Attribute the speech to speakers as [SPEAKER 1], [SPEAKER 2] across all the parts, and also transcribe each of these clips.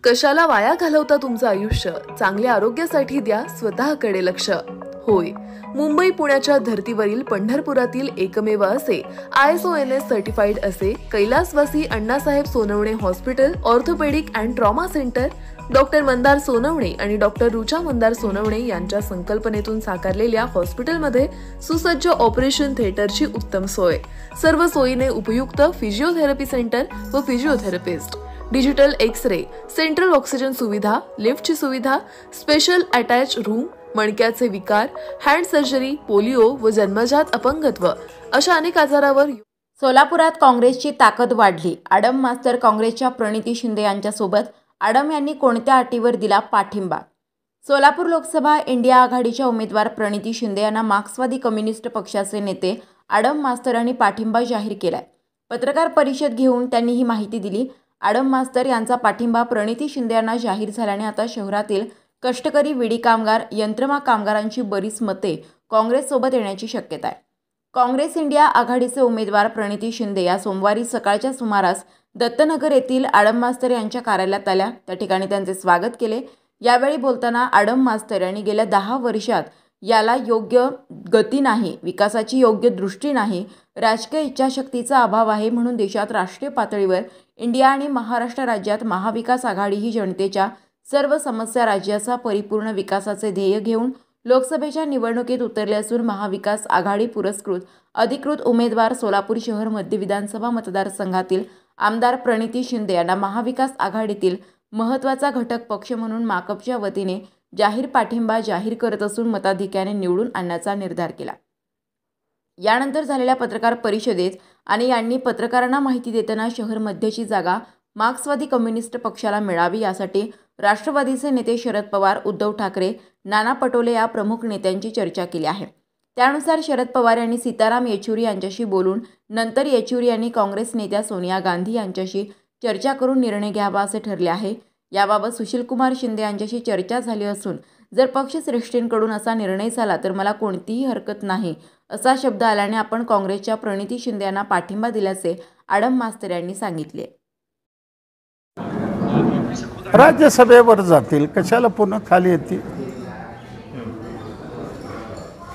[SPEAKER 1] कशाला वाया घालवता तुमचं आयुष्य? चांगल्या आरोग्यासाठी द्या स्वतःकडे लक्ष. होय, मुंबई पुण्याच्या धर्तीवरील पंढरपुरातील एकमेव असे ISONS सर्टिफाईड असे कैलासवासी Annasaheb Sonawane hospital orthopaedic and trauma centre doctor Mandar Sonawane आणि डॉक्टर रुचा मंदार सोनवणे यांच्या संकल्पनेतून साकारलेल्या हॉस्पिटलमध्ये सुसज्ज ऑपरेशन थिएटरची उत्तम सोय, सर्व सोयीने उपयुक्त फिजिओथेरपी सेंटर व physiotherapist, digital x-ray, central oxygen सुविधा, लिफ्टची सुविधा, स्पेशल अटॅच रूम, मणक्याचे विकार, हँड सर्जरी, पोलिओ व जन्मजात अपंगत्व अशा अनेक आजारावर.
[SPEAKER 2] सोलापुरात काँग्रेसची ताकद वाढली. आडम मास्तर काँग्रेसच्या प्रणिती शिंदे यांच्यासोबत. आडम यांनी कोणत्या अटीवर दिला पाठिंबा? सोलापूर लोकसभा इंडिया आघाडीच्या उमेदवार प्रणिती शिंदे यांना मार्क्सवादी कम्युनिस्ट पक्षाचे नेते आडम मास्तर यांनी पाठिंबा जाहीर केलाय. पत्रकार परिषद घेऊन त्यांनी ही माहिती दिली. आडम मास्तर यांचा पाठिंबा प्रणिती शिंदे यांना जाहीर झाल्याने आता शहरातील कष्टकरी विडी कामगार, यंत्रमा कामगारांची बरीच मते काँग्रेससोबत येण्याची शक्यता आहे. काँग्रेस इंडिया आघाडीचे उमेदवार प्रणिती शिंदे या सोमवारी सकाळच्या सुमारास दत्तनगर येथील आडम मास्तर यांच्या कार्यालयात आल्या. त्या ठिकाणी त्यांचे स्वागत केले. यावेळी बोलताना आडम मास्तर यांनी गेल्या 10 वर्षात याला योग्य गती नाही, विकासाची योग्य दृष्टी नाही, राजकीय इच्छाशक्तीचा अभाव आहे, म्हणून देशात राष्ट्रीय पातळीवर इंडिया आणि महाराष्ट्र राज्यात महाविकास आघाडी ही जनतेच्या सर्व समस्या, राज्याचा परिपूर्ण विकासाचे ध्येय घेऊन लोकसभेच्या निवडणुकीत उतरले असून महाविकास आघाडी पुरस्कृत अधिकृत उमेदवार सोलापूर शहर मध्य विधानसभा मतदारसंघातील आमदार प्रणिती शिंदे यांना महाविकास आघाडीतील महत्त्वाचा घटक पक्ष म्हणून माकपच्या वतीने जाहीर पाठिंबा जाहीर करत असून मताधिक्याने निवडून आणण्याचा निर्धार केला. यानंतर झालेल्या पत्रकार परिषदेत आणि यांनी पत्रकारांना माहिती देताना शहर मध्यची जागा मार्क्सवादी कम्युनिस्ट पक्षाला मिळावी यासाठी राष्ट्रवादीचे नेते शरद पवार, उद्धव ठाकरे, नाना पटोले या प्रमुख नेत्यांची चर्चा केली आहे. त्यानुसार शरद पवार यांनी सीताराम येचुरी यांच्याशी बोलून नंतर येचुरी यांनी काँग्रेस नेत्या सोनिया गांधी यांच्याशी चर्चा करून निर्णय घ्यावा असे ठरले आहे. याबाबत सुशीलकुमार शिंदे यांच्याशी चर्चा झाली असून जर पक्षश्रेष्ठींकडून असा निर्णय झाला तर मला कोणतीही हरकत नाही असा शब्द आल्याने आपण काँग्रेसच्या प्रणिती शिंदे यांना पाठिंबा दिल्याचे आडम मास्तर यांनी सांगितले.
[SPEAKER 3] राज्यसभेवर जातील, कशाला पुन्हा खाली येतील?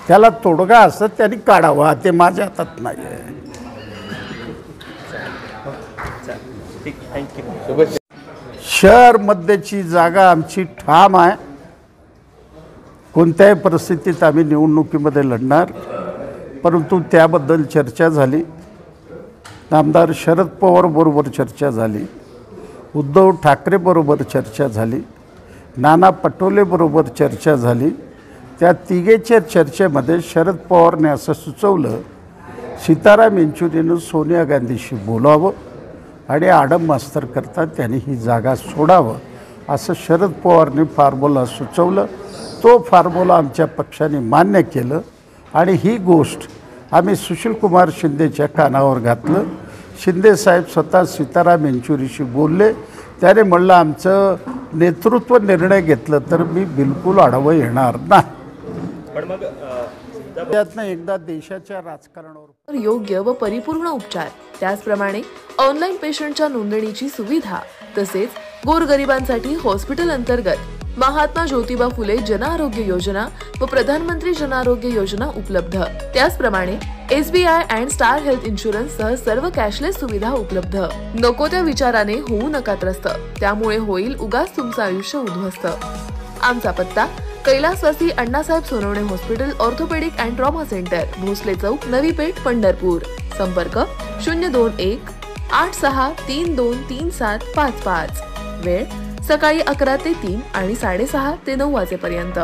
[SPEAKER 3] त्याला तोडगा असत त्यांनी काढावा, ते माझ्या हातात नाही आहे. शहर मध्यची जागा आमची ठाम आहे. कोणत्याही परिस्थितीत आम्ही निवडणुकीमध्ये लढणार, परंतु त्याबद्दल चर्चा झाली. आमदार शरद पवार बरोबर चर्चा झाली, उद्धव ठाकरे बरोबर चर्चा झाली, नाना पटोले बरोबर चर्चा झाली. त्या तिघेच्या चर्चेमध्ये शरद पवारने असं सुचवलं, सीताराम येचुरीनं सोनिया गांधीशी बोलावं आणि आडम मास्तर करता त्यांनी ही जागा सोडावं असं शरद पवारने फॉर्म्युला सुचवलं. तो फॉर्म्युला आमच्या पक्षाने मान्य केलं आणि ही गोष्ट आम्ही सुशीलकुमार शिंदेच्या कानावर घातलं. शिंदेसाहेब स्वतः सीताराम येचुरीशी बोलले. त्याने म्हणलं आमचं नेतृत्व निर्णय घेतलं तर मी बिलकुल आढावं येणार नाही. पण मग त्यातनं एकदा देशाच्या राजकारणावर
[SPEAKER 1] योग्य व परिपूर्ण उपचार, त्याचप्रमाणे ऑनलाईन पेशंटच्या नोंदणीची सुविधा, तसेच गोरगरिबांसाठी हॉस्पिटल अंतर्गत महात्मा ज्योतिबा फुले जन आरोग्य योजना व प्रधानमंत्री जन आरोग्य योजना उपलब्ध. त्याचप्रमाणे SBI and star health insurance सह सर्व कॅशलेस सुविधा उपलब्ध. नको त्या विचाराने होऊ नका त्रस्त, त्यामुळे होईल उगाच तुमचं आयुष्य उद्ध्वस्त. आमचा पत्ता कैलासवासी Annasaheb Sonawane hospital orthopaedic and trauma centre, Bhosale Chowk, Navi Peth, Pandharpur. संपर्क 021 86323755. वेळ सकाळी 11 ते 3 आणि 6:30 ते 9 वाजेपर्यंत.